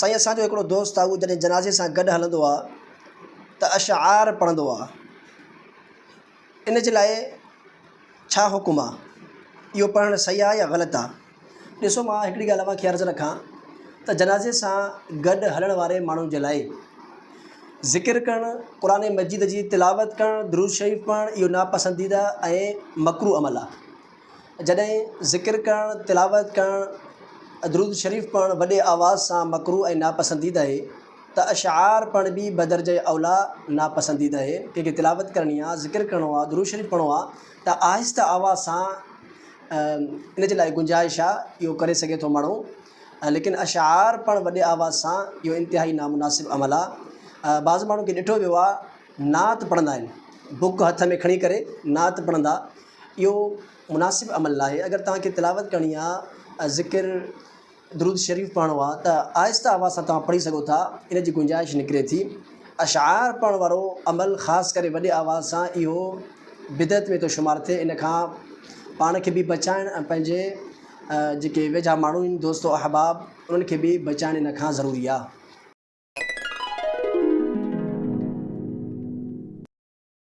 साईं असांजो हिकिड़ो दोस्त आहे, उहो जॾहिं जनाज़े सां गॾु हलंदो आहे त अशआर पढ़ंदो आहे। इन जे लाइ छा हुकुम आहे, इहो पढ़णु सही आहे या ग़लति आहे? ॾिसो, मां हिकिड़ी ॻाल्हि मां खे अर्ज़ु रखां त जनाज़े सां गॾु हलण वारे माण्हुनि जे लाइ ज़िकिर करणु, क़ुर मजीद जी तिलावत करणु, दुरूद शरीफ़ पढ़णु, इहो नापसंदीदा ऐं मकरू अमल आहे। जॾहिं ज़िकिर करणु, तिलावत करणु, दुरूद शरीफ़ पढ़णु वॾे आवाज़ सां मकरू ऐं नापसंदीदा आहे, त अशआर पढ़णु बि बदरजे औला नापसंदीदा आहे। कंहिंखे तिलावत करणी आहे, ज़िकिर करिणो आहे, दुरूद शरीफ़ पढ़णो आहे, त आहिस्ता आवाज़ सां इन जे लाइ गुंजाइश आहे, इहो करे सघे थो माण्हू। लेकिन अशआर पढ़णु वॾे आवाज़ सां इहो इंतिहाई नामुनासिब अमल आहे। बाज़ माण्हू खे ॾिठो वियो आहे नात पढ़ंदा आहिनि, बुक हथ में खणी करे नात पढ़ंदा, इहो मुनासिब अमल आहे। अगरि तव्हांखे तिलावत करणी आहे, ज़िकिर दुरूद शरीफ़ पढ़णो आहे, त आहिस्ता आवाज़ सां तव्हां पढ़ी सघो था, इन जी गुंजाइश निकिरे थी। अशआर पढ़ण वारो अमल ख़ासि करे वॾे आवाज़ सां, इहो बिदअत में थो शुमारु थिए। इन खां पाण खे बि बचाइणु ऐं पंहिंजे जेके वेझा माण्हू आहिनि, दोस्तो अहबाब, उन्हनि खे बि बचाइणु इन खां ज़रूरी आहे।